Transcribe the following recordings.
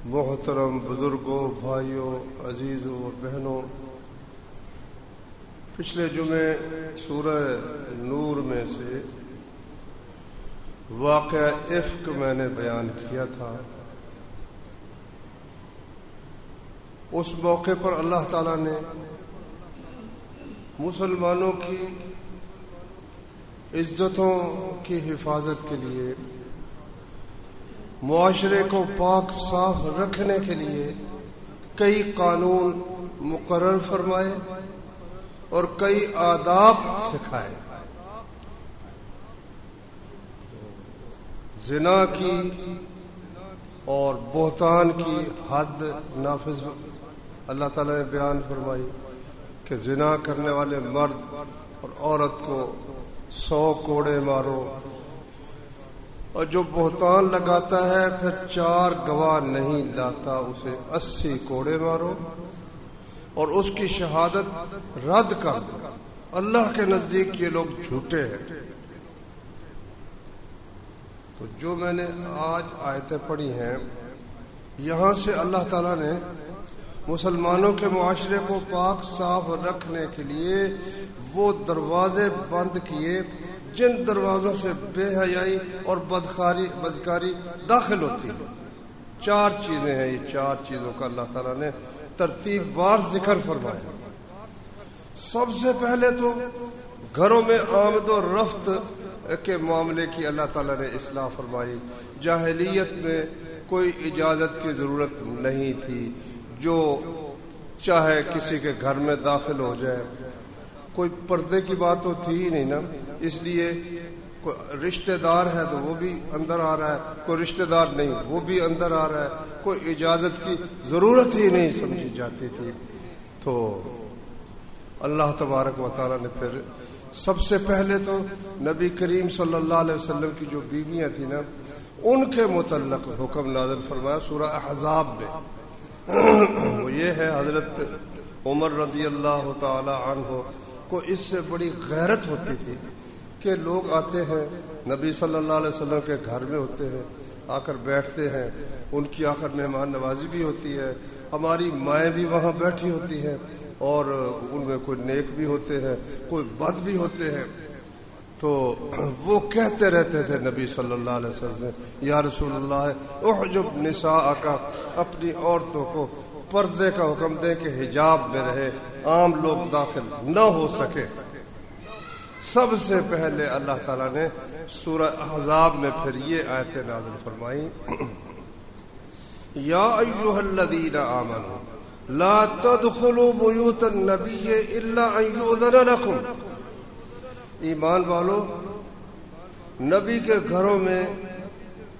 محترم بزرگوں، بھائیوں، عزیزوں اور بہنوں، پچھلے جمعے سورہ نور میں سے واقعہ افک میں نے بیان کیا تھا۔ اس موقع پر اللہ تعالیٰ نے مسلمانوں کی عزتوں کی حفاظت کے لیے، معاشرے کو پاک صاف رکھنے کے لیے کئی قانون مقرر فرمائے اور کئی آداب سکھائے۔ زنا کی اور بہتان کی حد نافذ اللہ تعالیٰ نے بیان فرمائی کہ زنا کرنے والے مرد اور عورت کو 100 کوڑے مارو، اور جو بہتان لگاتا ہے پھر 4 گواہ نہیں لاتا اسے 80 کوڑے مارو اور اس کی شہادت رد کر دو۔ اللہ کے نزدیک یہ لوگ جھوٹے ہیں۔ تو جو میں نے آج آیتیں پڑھی ہیں، یہاں سے اللہ تعالیٰ نے مسلمانوں کے معاشرے کو پاک صاف رکھنے کے لیے وہ دروازے بند کیے جن دروازوں سے بے حیائی اور بدکاری داخل ہوتی ہے۔ 4 چیزیں ہیں، یہ 4 چیزوں کا اللہ تعالیٰ نے ترتیب وار ذکر فرمایا۔ سب سے پہلے تو گھروں میں آمد و رفت کے معاملے کی اللہ تعالیٰ نے اصلاح فرمائی۔ جاہلیت میں کوئی اجازت کی ضرورت نہیں تھی، جو چاہے کسی کے گھر میں داخل ہو جائے، کوئی پردے کی بات تو تھی ہی نہیں نا، اس لیے کوئی رشتہ دار ہے تو وہ بھی اندر آ رہا ہے، کوئی رشتہ دار نہیں وہ بھی اندر آ رہا ہے، کوئی اجازت کی ضرورت ہی نہیں سمجھی جاتی تھی۔ تو اللہ تبارک و تعالیٰ نے پھر سب سے پہلے تو نبی کریم صلی اللہ علیہ وسلم کی جو بیویاں تھیں نا، ان کے متعلق حکم نازل فرمایا سورہ احزاب میں۔ وہ یہ ہے، حضرت عمر رضی اللہ تعالی عنہ کو اس سے بڑی غیرت ہوتی تھی کہ لوگ آتے ہیں نبی صلی اللہ علیہ وسلم کے گھر میں ہوتے ہیں، آ کر بیٹھتے ہیں، ان کی آخر مہمان نوازی بھی ہوتی ہے، ہماری مائیں بھی وہاں بیٹھی ہوتی ہیں، اور ان میں کوئی نیک بھی ہوتے ہیں، کوئی بد بھی ہوتے ہیں۔ تو وہ کہتے رہتے تھے نبی صلی اللہ علیہ وسلم سے، یا رسول اللہ احجب نساءک، اپنی عورتوں کو پردے کا حکم دیں کہ حجاب میں رہے، عام لوگ داخل نہ ہو سکے۔ سب سے پہلے اللہ تعالیٰ نے سورہ احزاب میں پھر یہ آیتیں نازل فرمائی، یا ایھا الذین آمنوا لا تدخلوا بیوت النبی الا ان یؤذن لکم۔ ایمان والو، نبی کے گھروں میں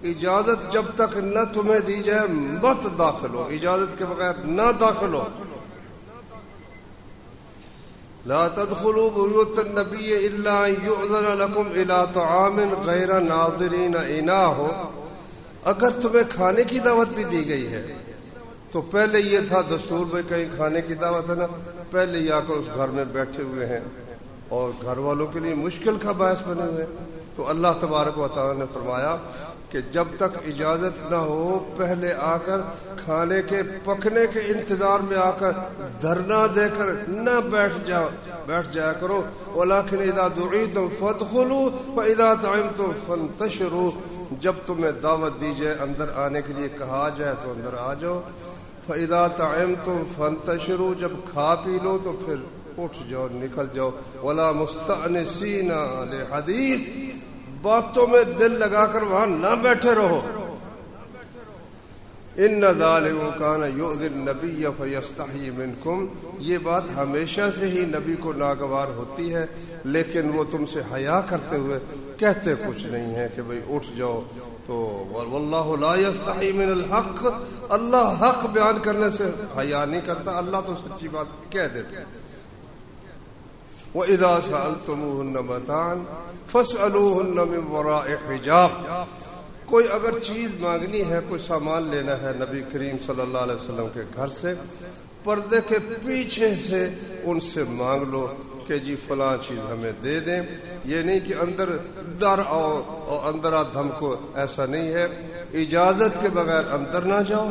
اجازت جب تک نہ تمہیں دی جائے مت داخل ہو، اجازت کے بغیر نہ داخل ہو۔ لا تدخلوا بیوت النبی الا ان یؤذن لکم الی طعام غیر ناظرین اناہ۔ اگر تمہیں کھانے کی دعوت بھی دی گئی ہے تو پہلے یہ تھا دستور میں، کہیں کھانے کی دعوت ہے نا، پہلے ہی آ کر اس گھر میں بیٹھے ہوئے ہیں اور گھر والوں کے لیے مشکل کا باعث بنے ہوئے۔ تو اللہ تبارک و تعالیٰ نے فرمایا کہ جب تک اجازت نہ ہو پہلے آ کر کھانے کے پکنے کے انتظار میں آ کر دھرنا دے کر نہ بیٹھ جایا کرو۔ وَلَٰكِنْ إِذَا دُعِيتُمْ فَادْخُلُوا وَإِذَا طَعِمْتُمْ فَانتَشِرُوا۔ جب تمہیں دعوت دی جائے، اندر آنے کے لیے کہا جائے تو اندر آ جاؤ۔ فَإِذَا طَعِمْتُمْ فَانتَشِرُوا، جب کھا پی لو تو پھر اٹھ جاؤ، نکل جاؤ۔ وَلَا مُسْتَأْنِسِينَ لِحَدِيثٍ، باتوں میں دل لگا کر وہاں نہ بیٹھے رہو۔ ان ذلک کان یؤذی النبی فیستحیی منکم، یہ بات ہمیشہ سے ہی نبی کو ناگوار ہوتی ہے، لیکن وہ تم سے حیا کرتے ہوئے کہتے کچھ نہیں ہے کہ بھئی اٹھ جاؤ۔ تو واللہ لا یستحیی من الحق، اللہ حق بیان کرنے سے حیا نہیں کرتا، اللہ تو سچی بات کہہ دیتا ہے۔ وَإِذَا سَأَلْتُمُوهُنَّ مَتَاعًا فَاسْأَلُوهُنَّ مِنْ وَرَاءِ حِجَابٍ۔ کوئی اگر چیز مانگنی ہے، کوئی سامان لینا ہے نبی کریم صلی اللہ علیہ وسلم کے گھر سے، پردے کے پیچھے سے ان سے مانگ لو، کہ جی فلاں چیز ہمیں دے دیں. یہ نہیں کہ اندر در آؤ اور اندر آ دھم کو، ایسا نہیں ہے. اجازت کے بغیر اندر نہ جاؤ،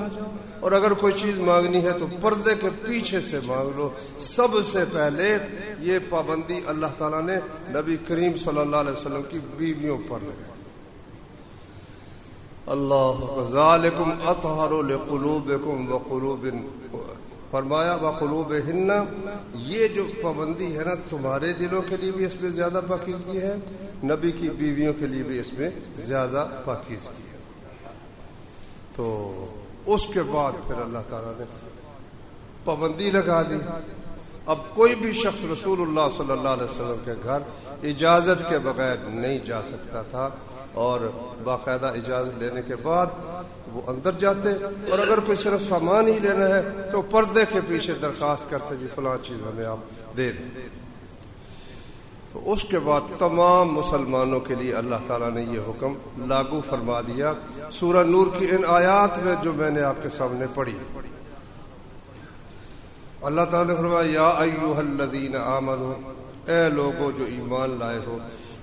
اور اگر کوئی چیز مانگنی ہے تو پردے کے پیچھے سے مانگ لو. سب سے پہلے یہ پابندی اللہ تعالیٰ نے نبی کریم صلی اللہ علیہ وسلم کی بیویوں پر لگائی. اللہ ذالکم اطہر لقلوبکم وقلوب، فرمایا وقلوبہن، یہ جو پابندی ہے نا تمہارے دلوں کے لیے بھی اس میں زیادہ پاکیزگی ہے، نبی کی بیویوں کے لیے بھی اس میں زیادہ پاکیزگی ہے. تو اس کے بعد پھر اللہ تعالیٰ نے پابندی لگا دی. اب کوئی بھی شخص رسول اللہ صلی اللہ علیہ وسلم کے گھر اجازت کے بغیر نہیں جا سکتا تھا، اور باقاعدہ اجازت لینے کے بعد وہ اندر جاتے، اور اگر کوئی صرف سامان ہی لینا ہے تو پردے کے پیچھے درخواست کرتے جی فلاں چیز ہمیں آپ دے دیں. تو اس کے بعد تمام مسلمانوں کے لیے اللہ تعالیٰ نے یہ حکم لاگو فرما دیا. سورہ نور کی ان آیات میں جو میں نے آپ کے سامنے پڑھی، اللہ تعالیٰ نے فرمایا یا ایھا الذین آمنوا، اے لوگوں جو ایمان لائے ہو،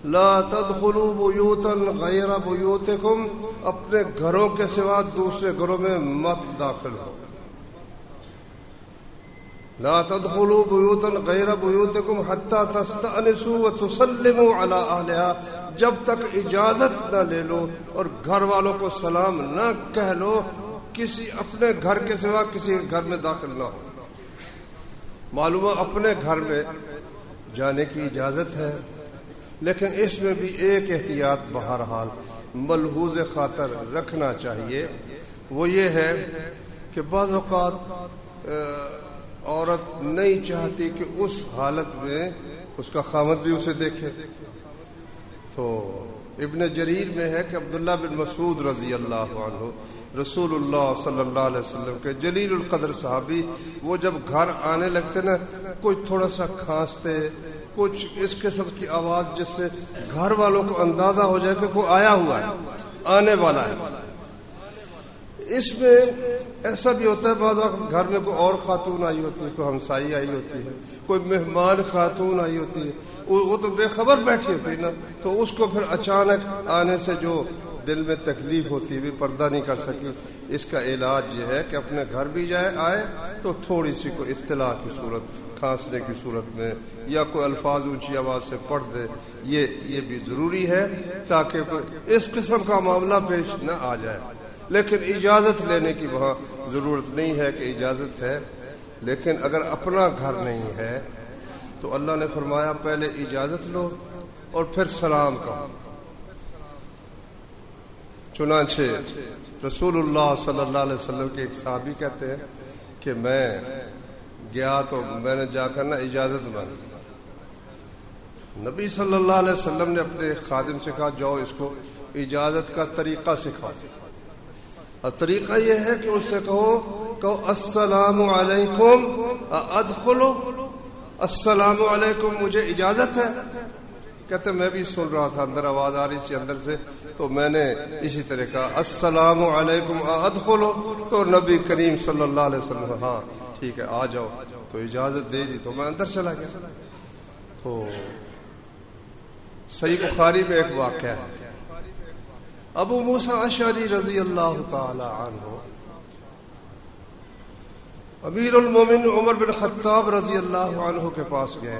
لا تدخلوا بیوتا غیر بیوتکم، اپنے گھروں کے سوا دوسرے گھروں میں مت داخل ہو. لا تدخلوا بیوتا غیر بیوتکم حتی تستأنسوا وتسلموا علی اہلها، جب تک اجازت نہ لے لو اور گھر والوں کو سلام نہ کہہ لو، کسی اپنے گھر کے سوا کسی گھر میں داخل نہ ہو. معلوم اپنے گھر میں جانے کی اجازت ہے، لیکن اس میں بھی ایک احتیاط بہرحال ملحوظ خاطر رکھنا چاہیے. وہ یہ ہے کہ بعض اوقات عورت نہیں چاہتی کہ اس حالت میں اس کا خامد بھی اسے دیکھے. تو ابن جریر میں ہے کہ عبداللہ بن مسعود رضی اللہ عنہ رسول اللہ صلی اللہ علیہ وسلم کے جلیل القدر صحابی، وہ جب گھر آنے لگتے نا، کوئی تھوڑا سا کھانستے، کچھ اس قسم کی آواز جس سے گھر والوں کو اندازہ ہو جائے کہ کوئی آیا ہوا ہے، آنے والا ہے. اس میں ایسا بھی ہوتا ہے بعض وقت گھر میں کوئی اور خاتون آئی ہوتی ہے، کوئی ہمسائی آئی ہوتی ہے، کوئی مہمان خاتون آئی ہوتی ہے، وہ تو بے خبر بیٹھی ہوتی ہے نا، تو اس کو پھر اچانک آنے سے جو دل میں تکلیف ہوتی ہے، بھی پردہ نہیں کر سکی. اس کا علاج یہ ہے کہ اپنے گھر بھی آئے تو تھوڑی سی کوئی اطلاع کی صورت، کھانسنے کی صورت میں، یا کوئی الفاظ اونچی آواز سے پڑھ دے. یہ بھی ضروری ہے تاکہ اس قسم کا معاملہ پیش نہ آ جائے. لیکن اجازت لینے کی وہاں ضرورت نہیں ہے کہ اجازت ہے. لیکن اگر اپنا گھر نہیں ہے تو اللہ نے فرمایا پہلے اجازت لو اور پھر سلام کہو. چنانچہ رسول اللہ صلی اللہ علیہ وسلم کے ایک صحابی کہتے ہیں کہ میں گیا تو میں نے جا کر نا اجازت مانگی. نبی صلی اللہ علیہ وسلم نے اپنے خادم سے کہا جاؤ اس کو اجازت کا طریقہ سکھاؤ. اور طریقہ یہ ہے کہ اس سے کہو السلام علیکم ادخلو، السلام علیکم مجھے اجازت ہے. کہتے میں بھی سن رہا تھا، اندر آواز آ رہی تھی اندر سے، تو میں نے اسی طرح کہا السلام علیکم ادخلو، تو نبی کریم صلی اللہ علیہ وسلم ہاں ٹھیک ہے آ جاؤ، تو اجازت دے دی تو میں اندر چلا گیا. تو صحیح بخاری میں ایک واقعہ ہے، ابو موسیٰ اشعری رضی اللہ تعالی عنہ امیر المومنین عمر بن خطاب رضی اللہ عنہ کے پاس گئے،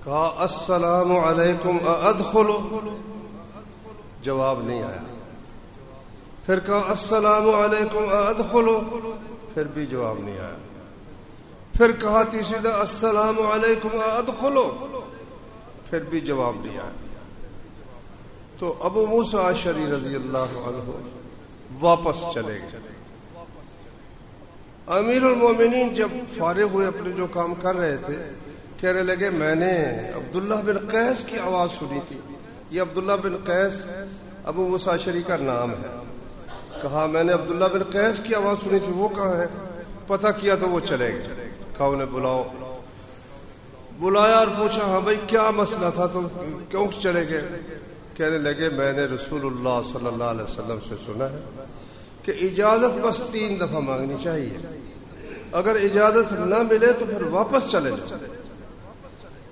کہا السلام علیکم ادخلو، جواب نہیں آیا. پھر کہا السلام علیکم ادخلو، پھر بھی جواب نہیں آیا. پھر کہا تیسری دفعہ السلام علیکم ادخلو، پھر بھی جواب نہیں آیا. تو ابو موسیٰ اشعری رضی اللہ عنہ واپس چلے گئے. امیر المومنین جب فارغ ہوئے اپنے جو کام کر رہے تھے، کہنے لگے میں نے عبداللہ بن قیس کی آواز سنی تھی. یہ عبداللہ بن قیس ابو موسیٰ اشعری کا نام ہے. کہا میں نے عبداللہ بن قیس کی آواز سنی تھی، وہ کہاں ہے؟ پتہ کیا تو وہ چلے گئے. کہا انہیں بلاؤ. بلایا اور پوچھا ہاں بھائی کیا مسئلہ تھا، تو کیوں چلے گئے؟ کہنے لگے میں نے رسول اللہ صلی اللہ علیہ وسلم سے سنا ہے کہ اجازت بس 3 دفعہ مانگنی چاہیے، اگر اجازت نہ ملے تو پھر واپس چلے جاؤ.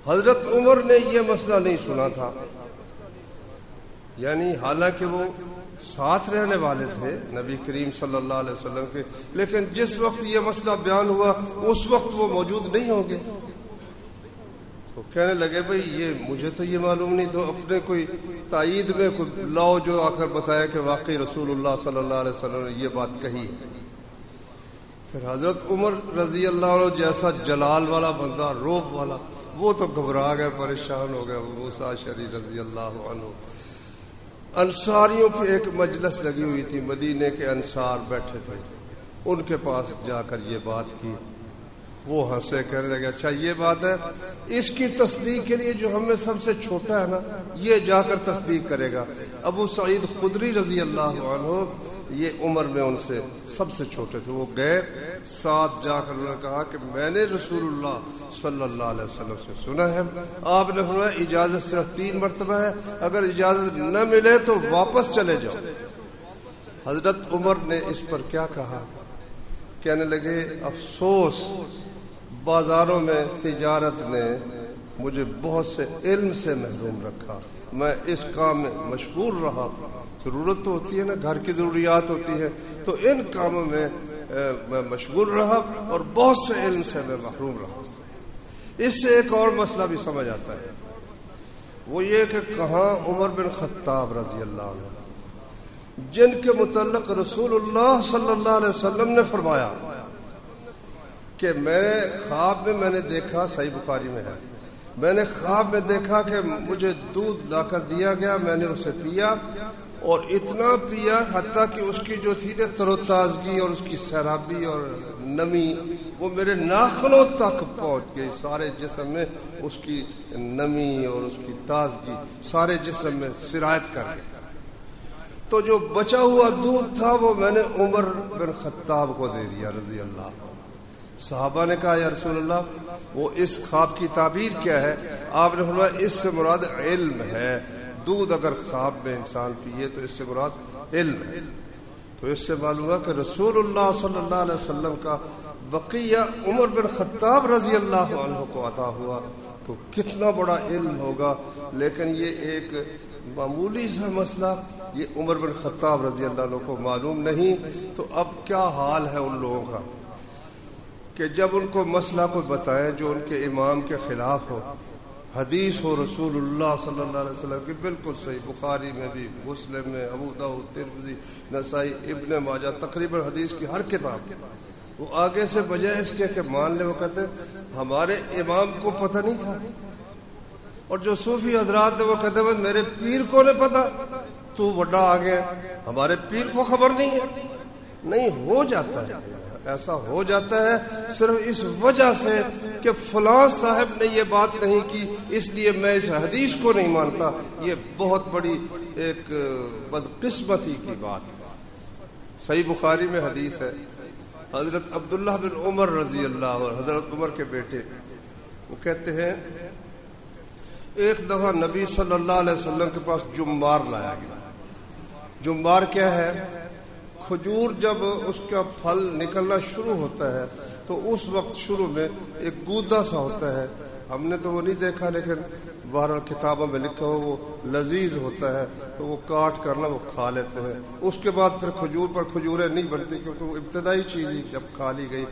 حضرت عمر نے یہ مسئلہ نہیں سنا تھا، یعنی حالانکہ وہ ساتھ رہنے والے تھے نبی کریم صلی اللہ علیہ وسلم کے، لیکن جس وقت یہ مسئلہ بیان ہوا اس وقت وہ موجود نہیں ہوں گے. تو کہنے لگے بھئی یہ مجھے تو یہ معلوم نہیں، تو اپنے کوئی تائید میں کوئی لاؤ جو آ کر بتایا کہ واقعی رسول اللہ صلی اللہ علیہ وسلم نے یہ بات کہی ہے. پھر حضرت عمر رضی اللہ عنہ جیسا جلال والا بندہ، روب والا، وہ تو گھبرا گئے، پریشان ہو گئے. ابو موسیٰ اشعری رضی اللہ عنہ، انصاریوں کی ایک مجلس لگی ہوئی تھی، مدینے کے انصار بیٹھے تھے، ان کے پاس جا کر یہ بات کی. وہ ہنسے، کہنے لگے اچھا یہ بات ہے، اس کی تصدیق کے لیے جو ہم میں سب سے چھوٹا ہے نا یہ جا کر تصدیق کرے گا. ابو سعید خدری رضی اللہ عنہ یہ عمر میں ان سے سب سے چھوٹے تھے. وہ گئے، ساتھ جا کر انہوں نے کہا کہ میں نے رسول اللہ صلی اللہ علیہ وسلم سے سنا ہے، آپ نے فرمایا اجازت صرف 3 مرتبہ ہے، اگر اجازت نہ ملے تو واپس چلے جاؤ. حضرت عمر نے اس پر کیا کہا؟ کہنے لگے افسوس، بازاروں میں تجارت نے مجھے بہت سے علم سے محروم رکھا، میں اس کام میں مشغول رہا. ضرورت تو ہوتی ہے نا، گھر کی ضروریات ہوتی ہے، تو ان کاموں میں میں مشغول رہا اور بہت سے علم سے میں محروم رہا. اس سے ایک اور مسئلہ بھی سمجھ آتا ہے، وہ یہ کہ کہاں عمر بن خطاب رضی اللہ عنہ، جن کے متعلق رسول اللہ صلی اللہ علیہ وسلم نے فرمایا کہ میں نے خواب میں نے دیکھا، صحیح بخاری میں ہے، میں نے خواب میں دیکھا کہ مجھے دودھ لا کر دیا گیا، میں نے اسے پیا اور اتنا پیا حتیٰ کہ اس کی جو تھی تر و تازگی اور اس کی سیرابی اور نمی وہ میرے ناخنوں تک پہنچ گئی. سارے جسم میں اس کی نمی اور اس کی تازگی سارے جسم میں سرایت کر گئی. تو جو بچا ہوا دودھ تھا وہ میں نے عمر بن خطاب کو دے دیا رضی اللہ عنہ. صحابہ نے کہا یا رسول اللہ وہ اس خواب کی تعبیر کیا ہے؟ آپ نے فرمایا اس سے مراد علم ہے. دودھ اگر خواب میں انسان پیے تو اس سے مراد علم ہے. تو اس سے معلوم ہوا کہ رسول اللہ صلی اللہ علیہ وسلم کا بقیہ عمر بن خطاب رضی اللہ عنہ کو عطا ہوا تو کتنا بڑا علم ہوگا. لیکن یہ ایک معمولی سا مسئلہ یہ عمر بن خطاب رضی اللہ عنہ کو معلوم نہیں. تو اب کیا حال ہے ان لوگوں کا کہ جب ان کو مسئلہ کو بتائیں جو ان کے امام کے خلاف ہو، حدیث ہو رسول اللہ صلی اللہ علیہ وسلم کی بالکل صحیح، بخاری میں بھی، مسلم میں، ابو داؤد، ترمذی، نسائی، ابن ماجہ، تقریباً حدیث کی ہر کتاب، وہ آگے سے بجائے اس کے کہ مان لے وہ کہتے ہیں ہمارے امام کو پتہ نہیں تھا. اور جو صوفی حضرات وہ کہتے ہیں میرے پیر کو نہیں پتا، تو بڑا آگے ہمارے پیر کو خبر نہیں ہے. نہیں، ہو جاتا ہے ایسا، ہو جاتا ہے صرف اس وجہ سے کہ فلاں صاحب نے یہ بات نہیں کی اس لیے میں اس حدیث کو نہیں مانتا. یہ بہت بڑی ایک بدقسمتی کی بات ہے. صحیح بخاری میں حدیث ہے، حضرت عبداللہ بن عمر رضی اللہ عنہ، حضرت عمر کے بیٹے، وہ کہتے ہیں ایک دفعہ نبی صلی اللہ علیہ وسلم کے پاس جمبار لایا گیا. جمبار کیا ہے؟ کھجور جب اس کا پھل نکلنا شروع ہوتا ہے تو اس وقت شروع میں ایک گودا سا ہوتا ہے. ہم نے تو وہ نہیں دیکھا لیکن بہرحال کتابوں میں لکھا ہو وہ لذیذ ہوتا ہے تو وہ کاٹ کرنا وہ کھا لیتے ہیں. اس کے بعد پھر کھجور پر کھجوریں نہیں بنتی کیونکہ وہ ابتدائی چیز ہی جب کھا لی گئی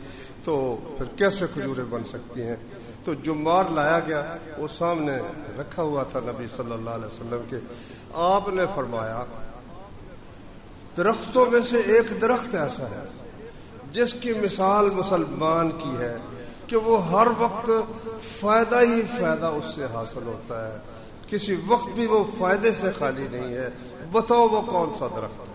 تو پھر کیسے کھجوریں بن سکتی ہیں. تو جمبار لایا گیا، وہ سامنے رکھا ہوا تھا نبی صلی اللہ علیہ وسلم کے. آپ نے فرمایا درختوں میں سے ایک درخت ایسا ہے جس کی مثال مسلمان کی ہے کہ وہ ہر وقت فائدہ ہی فائدہ اس سے حاصل ہوتا ہے، کسی وقت بھی وہ فائدے سے خالی نہیں ہے. بتاؤ وہ کون سا درخت ہے؟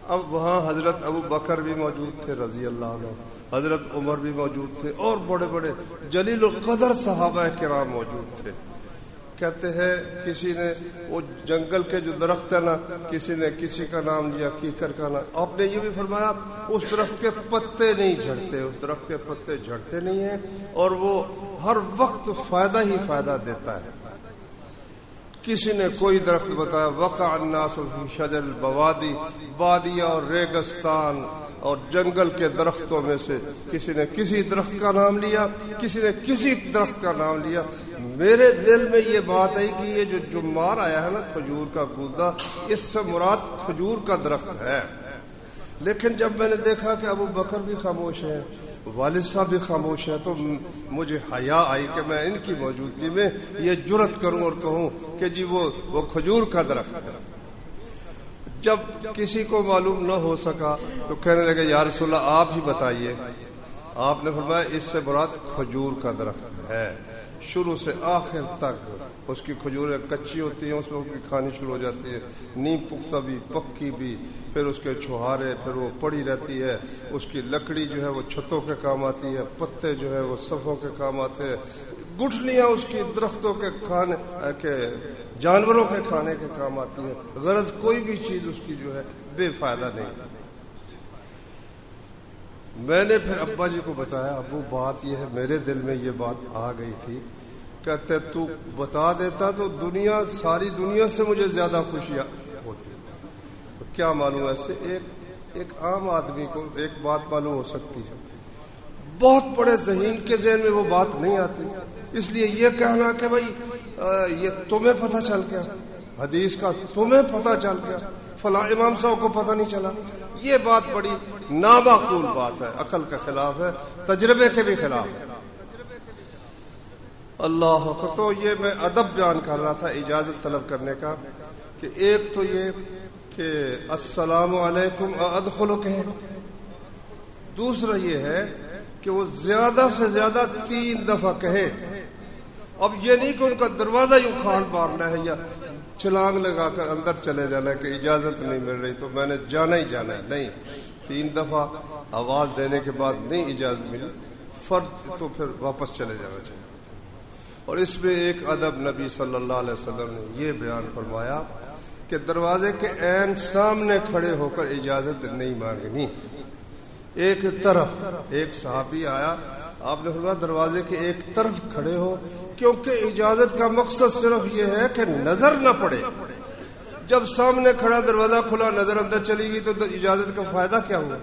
اب وہاں حضرت ابو بکر بھی موجود تھے رضی اللہ عنہ، حضرت عمر بھی موجود تھے اور بڑے بڑے جلیل القدر صحابہ کرام موجود تھے. کہتے ہیں کسی نے وہ جنگل کے جو درخت ہے نا، کسی نے کسی کا نام لیا، کیکر کا نام. آپ نے یہ بھی فرمایا اس درخت کے پتے نہیں جھڑتے، اس درخت کے پتے جھڑتے نہیں ہیں اور وہ ہر وقت فائدہ ہی فائدہ دیتا ہے. کسی نے کوئی درخت بتایا وقع الناس فی شجر البوادی، بادیہ اور ریگستان اور جنگل کے درختوں میں سے کسی نے کسی درخت کا نام لیا، کسی نے کسی درخت کا نام لیا. میرے دل میں یہ بات آئی کہ یہ جو جمار آیا ہے نا کھجور کا گودا، اس سے مراد کھجور کا درخت ہے. لیکن جب میں نے دیکھا کہ ابو بکر بھی خاموش ہے، والد صاحب بھی خاموش ہے، تو مجھے حیا آئی کہ میں ان کی موجودگی میں یہ جرأت کروں اور کہوں کہ جی وہ کھجور کا درخت ہے. جب کسی کو معلوم نہ ہو سکا تو کہنے لگے یا رسول اللہ آپ ہی بتائیے. آپ نے فرمایا اس سے مراد کھجور کا درخت ہے. شروع سے آخر تک اس کی کھجوریں کچی ہوتی ہیں، اس میں اس کی کھانی شروع ہو جاتی ہے، نیم پختہ بھی پکی بھی، پھر اس کے چھہارے، پھر وہ پڑی رہتی ہے. اس کی لکڑی جو ہے وہ چھتوں کے کام آتی ہے، پتے جو ہے وہ صفوں کے کام آتے ہیں، گٹھلیاں اس کی درختوں کے کھانے کے جانوروں کے کھانے کے کام آتی ہے. غرض کوئی بھی چیز اس کی جو ہے بے فائدہ نہیں. میں نے پھر ابا جی کو بتایا، ابو بات یہ ہے، میرے دل میں یہ بات آ گئی تھی. کہتے تو بتا دیتا تو ساری دنیا سے مجھے زیادہ خوشیاں ہوتی. تو کیا معلوم ایسے ایک عام آدمی کو ایک بات معلوم ہو سکتی ہے، بہت بڑے ذہین کے ذہن میں وہ بات نہیں آتی. اس لیے یہ کہنا کہ بھائی یہ تمہیں پتہ چل گیا، حدیث کا تمہیں پتہ چل گیا، فلاں امام صاحب کو پتہ نہیں چلا، یہ بات بڑی نامعقول بات ہے، عقل کے خلاف ہے، تجربے کے بھی خلاف ہے. اللہ اکبر. تو یہ میں ادب بیان کر رہا تھا اجازت طلب کرنے کا کہ ایک تو یہ کہ السلام علیکم ادخلو کہے، دوسرا یہ ہے کہ وہ زیادہ سے زیادہ 3 دفعہ کہے. اب یہ نہیں کہ ان کا دروازہ یوں کھان مارنا ہے یا چھلانگ لگا کر اندر چلے جانا ہے کہ اجازت نہیں مل رہی تو میں نے جانا ہی جانا ہے. نہیں، 3 دفعہ آواز دینے کے بعد نہیں اجازت ملی فرد تو پھر واپس چلے جانا چاہیے. اور اس میں ایک ادب نبی صلی اللہ علیہ وسلم نے یہ بیان فرمایا کہ دروازے کے عین سامنے کھڑے ہو کر اجازت نہیں مانگنی. ایک طرف ایک صحابی آیا، آپ نے فرمایا دروازے کے ایک طرف کھڑے ہو، کیونکہ اجازت کا مقصد صرف یہ ہے کہ نظر نہ پڑے. جب سامنے کھڑا دروازہ کھلا نظر اندر چلی گئی تو اجازت کا فائدہ کیا ہوا؟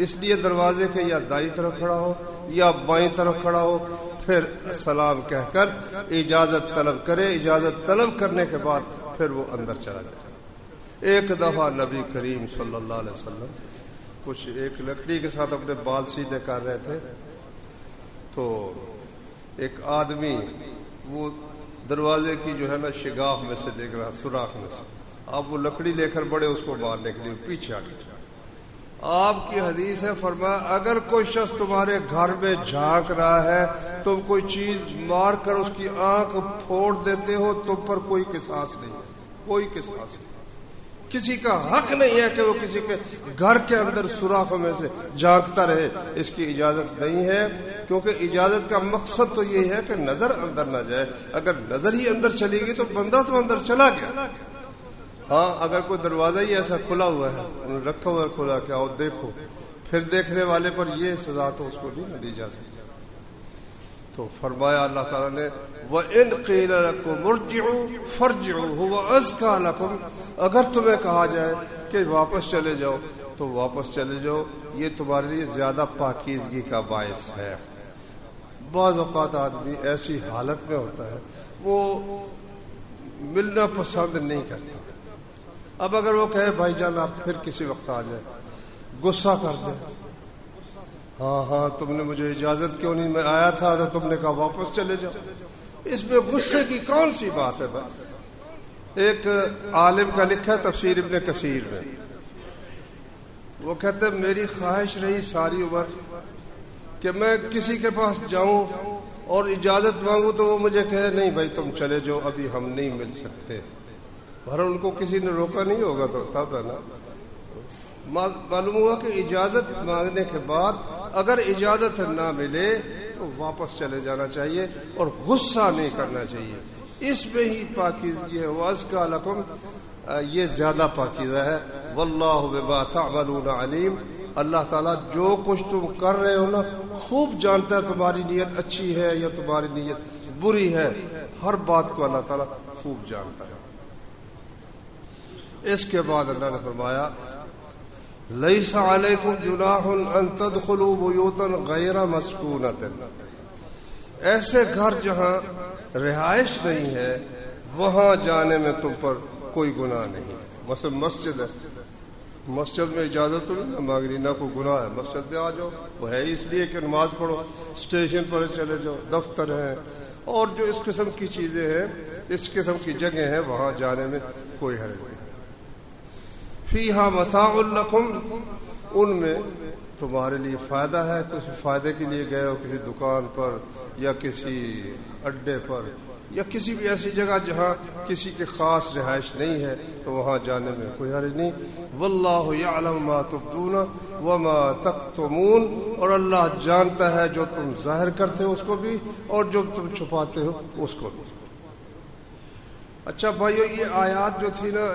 اس لیے دروازے کے یا دائیں طرف کھڑا ہو یا بائیں طرف کھڑا ہو، پھر سلام کہہ کر اجازت طلب کرے. اجازت طلب کرنے کے بعد پھر وہ اندر چلا جائے. ایک دفعہ نبی کریم صلی اللہ علیہ وسلم کچھ ایک لکڑی کے ساتھ اپنے بال سیدھے کر رہے تھے، تو ایک آدمی وہ دروازے کی جو ہے نا شگاف میں سے دیکھ رہا، سوراخ میں سے. آپ وہ لکڑی لے کر بڑے اس کو مارنے کے لیے پیچھے ہٹے. آپ کی حدیث ہے، فرمایا اگر کوئی شخص تمہارے گھر میں جھانک رہا ہے، تم کوئی چیز مار کر اس کی آنکھ پھوڑ دیتے ہو، تم پر کوئی قصاص نہیں ہے، کوئی قصاص نہیں. کسی کا حق نہیں ہے کہ وہ کسی کے گھر کے اندر سوراخوں میں سے جھانکتا رہے. اس کی اجازت نہیں ہے، کیونکہ اجازت کا مقصد تو یہ ہے کہ نظر اندر نہ جائے. اگر نظر ہی اندر چلی گئی تو بندہ تو اندر چلا گیا. ہاں اگر کوئی دروازہ ہی ایسا کھلا ہوا ہے، انہوں نے رکھا ہوا ہے کھلا کہ آؤ دیکھو، پھر دیکھنے والے پر یہ سزا تو اس کو نہیں دی جا سکتی. تو فرمایا اللہ تعالیٰ نے وَإِنْ قِيلَ لَكُمُ ارْجِعُوا فَارْجِعُوا هُوَ أَزْكَىٰ لَكُمْ. اگر تمہیں کہا جائے کہ واپس چلے جاؤ تو واپس چلے جاؤ، یہ تمہارے لیے زیادہ پاکیزگی کا باعث ہے. بعض اوقات آدمی ایسی حالت میں ہوتا ہے وہ ملنا پسند نہیں کرتا. اب اگر وہ کہے بھائی جان آپ پھر کسی وقت آ جائے، غصہ کر دے، ہاں تم نے مجھے اجازت کیوں نہیں، میں آیا تھا تو تم نے کہا واپس چلے جاؤ. اس میں غصے کی کون سی بات ہے بھائی؟ ایک عالم کا لکھا ہے تفسیر ابن کثیر میں، وہ کہتے ہیں میری خواہش رہی ساری عمر کہ میں کسی کے پاس جاؤں اور اجازت مانگوں تو وہ مجھے کہے نہیں بھائی تم چلے جاؤ، ابھی ہم نہیں مل سکتے. پر ان کو کسی نے روکا نہیں ہوگا تو تب ہے نا. معلوم ہوا کہ اجازت مانگنے کے بعد اگر اجازت نہ ملے تو واپس چلے جانا چاہیے اور غصہ نہیں کرنا چاہیے. اس میں ہی پاکیزگی ہے. وَأَزْكَىٰ لَكُمْ، یہ زیادہ پاکیزہ ہے. وَاللَّهُ بِمَا تَعْمَلُونَ عَلِيمٌ. اللہ تعالیٰ جو کچھ تم کر رہے ہو نا خوب جانتا ہے، تمہاری نیت اچھی ہے یا تمہاری نیت بری ہے، ہر بات کو اللہ تعالیٰ خوب جانتا ہے. اس کے بعد اللہ نے فرمایا لیس علیکم جناح ان تدخلوا بیوتا غیر مسکونۃ، ایسے گھر جہاں رہائش نہیں ہے وہاں جانے میں تم پر کوئی گناہ نہیں. مثلا مسجد ہے، مسجد میں اجازت تو نہیں مانگنی، نہ کوئی گناہ ہے، مسجد میں آ جاؤ، وہ ہے اس لیے کہ نماز پڑھو. اسٹیشن پر چلے جاؤ، دفتر ہیں اور جو اس قسم کی چیزیں ہیں، اس قسم کی جگہ ہیں، وہاں جانے میں کوئی حرج نہیں. فیہا متاع لکم، ان میں تمہارے لیے فائدہ ہے. کسی فائدے کے لیے گئے ہو کسی دکان پر یا کسی اڈے پر یا کسی بھی ایسی جگہ جہاں کسی کے خاص رہائش نہیں ہے تو وہاں جانے میں کوئی حرج نہیں. واللہ یعلم ما تبدون وما تکتمون، اور اللہ جانتا ہے جو تم ظاہر کرتے ہو اس کو بھی اور جو تم چھپاتے ہو اس کو بھی. اچھا بھائیو، یہ آیات جو تھی نا،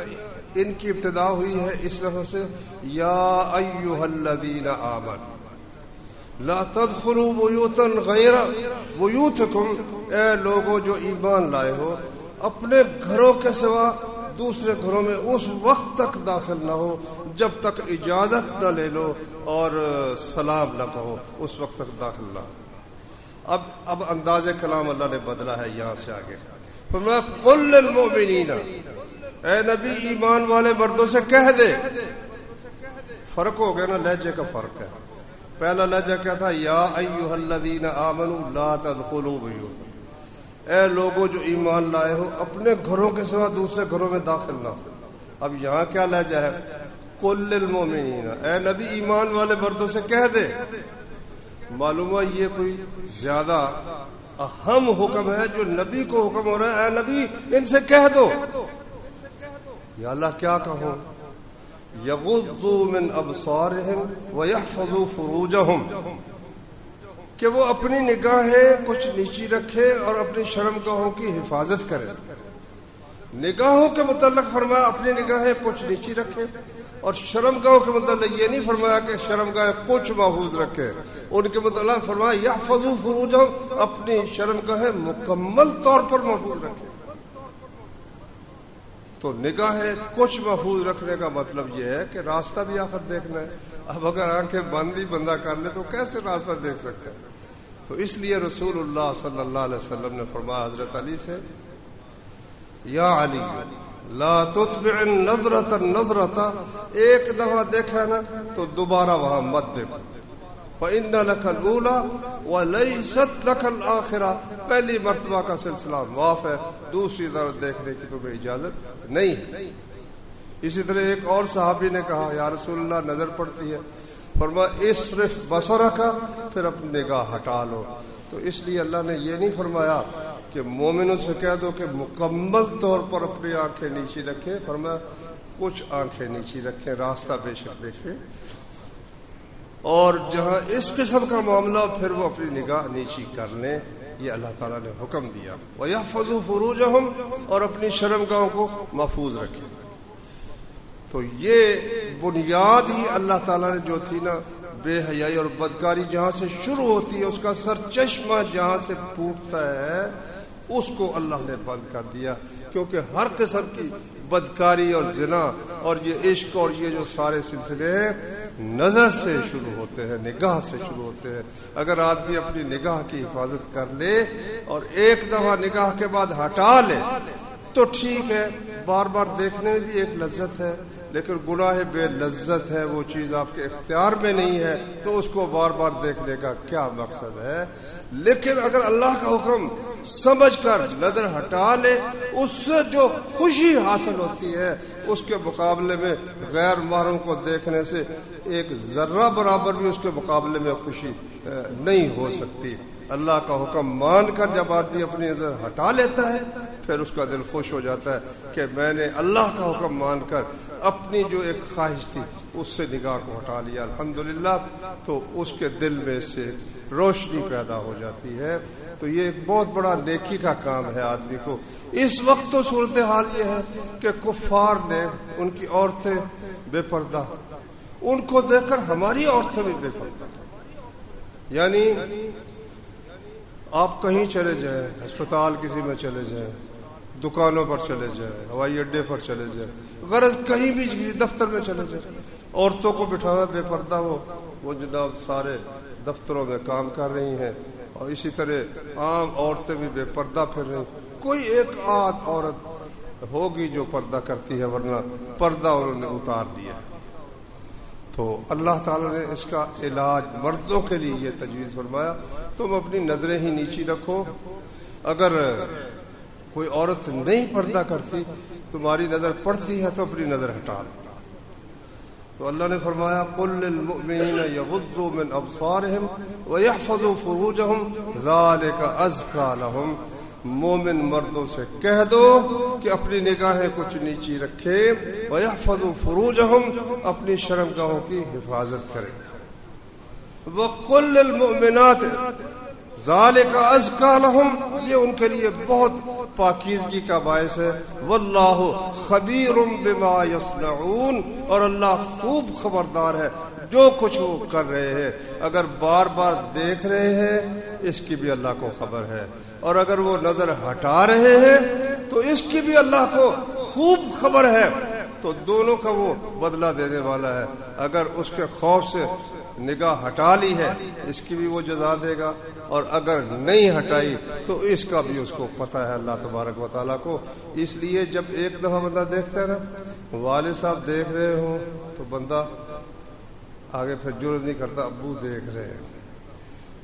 ان کی ابتدا ہوئی ہے اس لفظ سے یا ایھا الذین آمنوا لا تدخلوا بیوتا غیر بیوتکم، اے لوگوں جو ایمان لائے ہو اپنے گھروں کے سوا دوسرے گھروں میں اس وقت تک داخل نہ ہو جب تک اجازت نہ لے لو اور سلام نہ کہو، اس وقت تک داخل نہ ہو. اب انداز کلام اللہ نے بدلا ہے یہاں سے آگے. فرمایا قل للمؤمنین، اے نبی ایمان والے مردوں سے کہہ دے. فرق ہو گیا نا، لہجے کا فرق ہے. پہلا لہجہ کیا تھا؟ یا ایھا الذین آمنوا لا تدخلوا بیوتا، اے لوگوں جو ایمان لائے ہو اپنے گھروں کے سوا دوسرے گھروں میں داخل نہ ہو. اب یہاں کیا لہجہ ہے؟ قل للمؤمنین، اے نبی ایمان والے مردوں سے کہہ دے. معلوم ہے یہ کوئی زیادہ اہم حکم ہے جو نبی کو حکم ہو رہا ہے. اے نبی ان سے کہہ دو. یا اللہ کیا کہوں؟ یغضوا من ابصارہم ویحفظوا فروجہم، کہ وہ اپنی نگاہیں کچھ نیچی رکھے اور اپنی شرمگاہوں کی حفاظت کرے. نگاہوں کے متعلق فرمایا اپنی نگاہیں کچھ نیچی رکھے، اور شرمگاہوں کے متعلق یہ نہیں فرمایا کہ شرمگاہیں کچھ محفوظ رکھے. ان کے متعلق فرمایا یحفظوا فروجہم، اپنی شرمگاہیں مکمل طور پر محفوظ رکھے. تو نگاہیں کچھ محفوظ رکھنے کا مطلب یہ ہے کہ راستہ بھی آخر دیکھنا ہے. اب اگر آنکھیں بند ہی بندہ کر لے تو کیسے راستہ دیکھ سکتے ہیں؟ تو اس لیے رسول اللہ صلی اللہ علیہ وسلم نے فرمایا حضرت علی سے، یا علی لا تتبع النظرۃ النظرۃ، ایک دفعہ دیکھا نا تو دوبارہ وہاں مت دیکھو. فإن لك الأولى وليست لك الآخرة، پہلی مرتبہ کا سلسلہ معاف ہے، دوسری طرف دیکھنے کی تمہیں اجازت نہیں ہے. اسی طرح ایک اور صحابی نے کہا یا رسول اللہ نظر پڑتی ہے. فرمایا اصرف بصرک، پھر اپنی نگاہ ہٹا لو. تو اس لیے اللہ نے یہ نہیں فرمایا کہ مومنوں سے کہہ دو کہ مکمل طور پر اپنی آنکھیں نیچی رکھیں. فرمایا کچھ آنکھیں نیچی رکھیں، راستہ بے شک دیکھیں. اور جہاں اس قسم کا معاملہ پھر وہ اپنی نگاہ نیچی کر لیں، یہ اللہ تعالیٰ نے حکم دیا. وَيَحْفَظُوا فُرُوجَهُمْ، اور اپنی شرمگاہوں کو محفوظ رکھیں. تو یہ بنیاد ہی اللہ تعالیٰ نے جو تھی نا، بے حیائی اور بدکاری جہاں سے شروع ہوتی ہے، اس کا سر چشمہ جہاں سے پھوٹتا ہے اس کو اللہ نے بند کر دیا. کیونکہ ہر قسم کی بدکاری اور زنا اور یہ عشق اور یہ جو سارے سلسلے نظر سے شروع ہوتے ہیں، نگاہ سے شروع ہوتے ہیں. اگر آدمی اپنی نگاہ کی حفاظت کر لے اور ایک دفعہ نگاہ کے بعد ہٹا لے تو ٹھیک ہے، بار بار دیکھنے میں بھی ایک لذت ہے، لیکن گناہ بے لذت ہے، وہ چیز آپ کے اختیار میں نہیں ہے، تو اس کو بار بار دیکھنے کا کیا مقصد ہے؟ لیکن اگر اللہ کا حکم سمجھ کر نظر ہٹا لے، اس سے جو خوشی حاصل ہوتی ہے اس کے مقابلے میں غیر محرم کو دیکھنے سے ایک ذرہ برابر بھی اس کے مقابلے میں خوشی نہیں ہو سکتی. اللہ کا حکم مان کر جب آدمی اپنی نظر ہٹا لیتا ہے پھر اس کا دل خوش ہو جاتا ہے کہ میں نے اللہ کا حکم مان کر اپنی جو ایک خواہش تھی اس سے نگاہ کو ہٹا لیا، الحمدللہ. تو اس کے دل میں سے روشنی پیدا ہو جاتی ہے. تو یہ ایک بہت بڑا نیکی کا کام ہے آدمی کو. اس وقت تو صورتحال یہ ہے کہ کفار نے ان کی عورتیں بے پردہ، ان کو دیکھ کر ہماری عورتیں بھی بے پردہ. یعنی آپ کہیں چلے جائیں، ہسپتال کسی میں چلے جائیں، دکانوں پر چلے جائیں، ہوائی اڈے پر چلے جائیں، غرض کہیں بھی دفتر میں چلے جائیں، عورتوں کو بٹھایا بے پردہ وہ جناب سارے دفتروں میں کام کر رہی ہیں، اور اسی طرح عام عورتیں بھی بے پردہ پھر رہی. کوئی ایک آدھ عورت ہوگی جو پردہ کرتی ہے، ورنہ پردہ انہوں نے اتار دیا. تو اللہ تعالیٰ نے اس کا علاج مردوں کے لیے یہ تجویز فرمایا، تم اپنی نظریں ہی نیچی رکھو. اگر کوئی عورت نہیں پردہ کرتی، تمہاری نظر پڑتی ہے تو اپنی نظر ہٹا لو. تو اللہ نے فرمایا قل للمؤمنین یغضوا من ابصارہم ویحفظوا فروجہم ذالک ازکیٰ لہم. مومن مردوں سے کہہ دو کہ اپنی نگاہیں کچھ نیچی رکھے، وَيَحْفَظُوا فُرُوجَهُمْ اپنی شرمگاہوں کی حفاظت کرے. وَقُلْ لِلْمُؤْمِنَاتِ ذَلِكَ أَزْكَىٰ لَهُمْ یہ ان کے لیے بہت پاکیزگی کا باعث ہے. وَاللَّهُ خَبِيرٌ بِمَا يَصْنَعُونَ اور اللہ خوب خبردار ہے جو کچھ وہ کر رہے ہیں. اگر بار بار دیکھ رہے ہیں اس کی بھی اللہ کو خبر ہے، اور اگر وہ نظر ہٹا رہے ہیں تو اس کی بھی اللہ کو خوب خبر ہے. تو دونوں کا وہ بدلہ دینے والا ہے. اگر اس کے خوف سے نگاہ ہٹا لی ہے اس کی بھی وہ جزا دے گا، اور اگر نہیں ہٹائی تو اس کا بھی اس کو پتہ ہے اللہ تبارک و تعالیٰ کو. اس لیے جب ایک دفعہ بندہ دیکھتا ہے نا، والد صاحب دیکھ رہے ہوں تو بندہ آگے پھر جرئت نہیں کرتا ابو دیکھ رہے ہیں.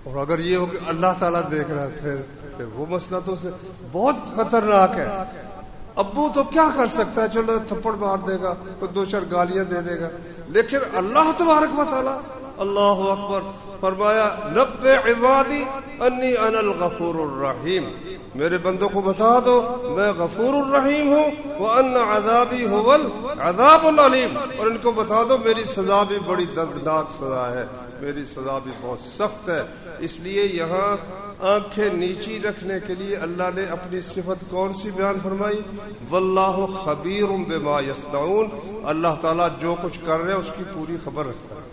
اور اگر یہ ہو کہ اللہ تعالیٰ دیکھ رہا ہے پھر وہ مسئلہ تو سے بہت خطرناک ہے. ابو تو کیا کر سکتا ہے، چلو تھپڑ مار دے گا، کوئی دو چار گالیاں دے دے گا، لیکن اللہ تبارک و تعالیٰ اللہ اکبر فرمایا نبئ عبادی انی انا الغفور الرحیم. میرے بندوں کو بتا دو میں غفور الرحیم ہوں، وان عذابی هو العذاب العلیم اور ان کو بتا دو میری سزا بھی بڑی دردناک سزا ہے، میری سزا بھی بہت سخت ہے. اس لیے یہاں آنکھیں نیچی رکھنے کے لیے اللہ نے اپنی صفت کون سی بیان فرمائی؟ واللہ خبیر بما یصنعون. اللہ تعالیٰ جو کچھ کر رہے ہیں اس کی پوری خبر رکھتا ہے.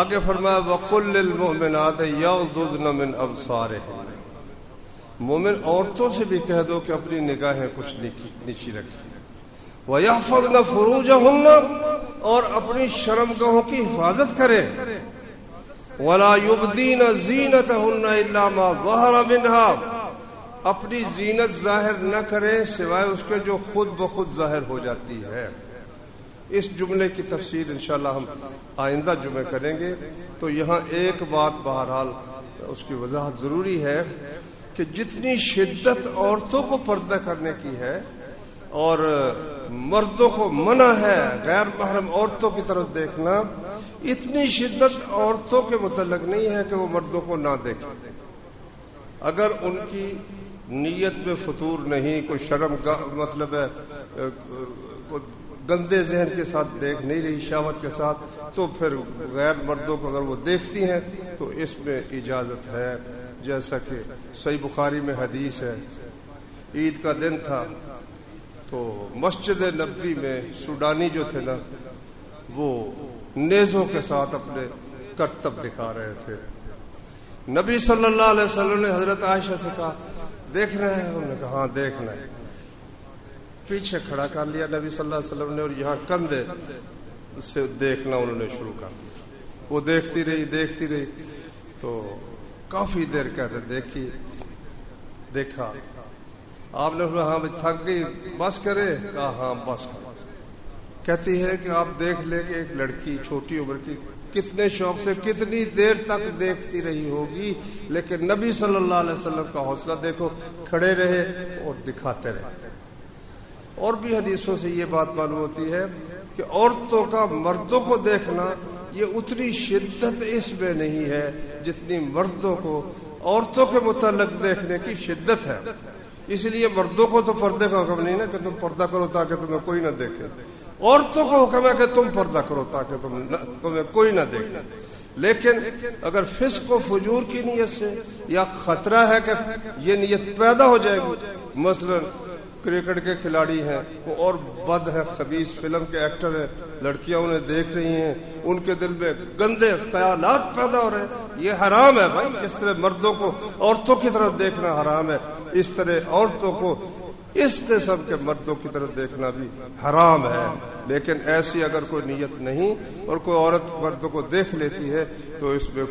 آگے فرمایا وَقُلْ لِلْمُؤْمِنَاتِ يَغْضُضْنَ مِنْ أَبْصَارِهِنَّ. مومن عورتوں سے بھی کہہ دو کہ اپنی نگاہیں کچھ نیچی رکھیں. وَيَحْفَظْنَ فُرُوجَهُنَّ اور اپنی شرمگاہوں کی حفاظت کریں. وَلَا يُبْدِينَ زِينَتَهُنَّ إِلَّا مَا ظَهَرَ مِنْهَا اپنی زینت ظاہر نہ کریں سوائے اس کے جو خود بخود ظاہر ہو جاتی ہے. اس جملے کی تفسیر انشاءاللہ ہم آئندہ جمعے کریں گے. تو یہاں ایک بات بہرحال اس کی وضاحت ضروری ہے کہ جتنی شدت عورتوں کو پردہ کرنے کی ہے اور مردوں کو منع ہے غیر محرم عورتوں کی طرف دیکھنا، اتنی شدت عورتوں کے متعلق نہیں ہے کہ وہ مردوں کو نہ دیکھیں. اگر ان کی نیت میں فطور نہیں، کوئی شرم کا مطلب ہے گندے ذہن کے ساتھ دیکھ نہیں رہی شہوت کے ساتھ، تو پھر غیر مردوں کو اگر وہ دیکھتی ہیں تو اس میں اجازت ہے. جیسا کہ صحیح بخاری میں حدیث ہے، عید کا دن تھا تو مسجد نبوی میں سوڈانی جو تھے نا وہ نیزوں کے ساتھ اپنے کرتب دکھا رہے تھے. نبی صلی اللہ علیہ وسلم نے حضرت عائشہ سے کہا دیکھنا ہے؟ انہوں نے کہا ہاں دیکھنا ہے. پیچھے کھڑا کر لیا نبی صلی اللہ علیہ وسلم نے اور یہاں کندھے سے دیکھنا انہوں نے شروع کر دیا. وہ دیکھتی رہی تو کافی دیر کہتے دیکھا. آپ نے ہاں تھک گئی بس کرے؟ کہا ہاں بس کرے. کہتی ہے کہ آپ دیکھ لیں کہ ایک لڑکی چھوٹی عمر کی کتنے شوق سے کتنی دیر تک دیکھتی رہی ہوگی، لیکن نبی صلی اللہ علیہ وسلم کا حوصلہ دیکھو، کھڑے رہے اور دکھاتے رہے. اور بھی حدیثوں سے یہ بات معلوم ہوتی ہے کہ عورتوں کا مردوں کو دیکھنا یہ اتنی شدت اس میں نہیں ہے جتنی مردوں کو عورتوں کے متعلق دیکھنے کی شدت ہے. اس لیے مردوں کو تو پردے کا حکم نہیں نا کہ تم پردہ کرو تاکہ تمہیں کوئی نہ دیکھے. عورتوں کو حکم ہے کہ تم پردہ کرو تاکہ تمہیں کوئی نہ دیکھے. لیکن اگر فسق و فجور کی نیت سے یا خطرہ ہے کہ یہ نیت پیدا ہو جائے گی، مثلا کرکٹ کے کھلاڑی ہیں وہ اور بد ہے، خبیث فلم کے ایکٹر ہیں، لڑکیاں انہیں دیکھ رہی ہیں، ان کے دل میں گندے خیالات پیدا ہو رہے ہیں، یہ حرام ہے بھائی. جس طرح مردوں کو عورتوں کی طرف دیکھنا حرام ہے، اس طرح عورتوں کو اس قسم کے مردوں کی طرف دیکھنا بھی حرام ہے. لیکن ایسی اگر کوئی نیت نہیں اور کوئی عورت مردوں کو دیکھ لیتی ہے تو اس میں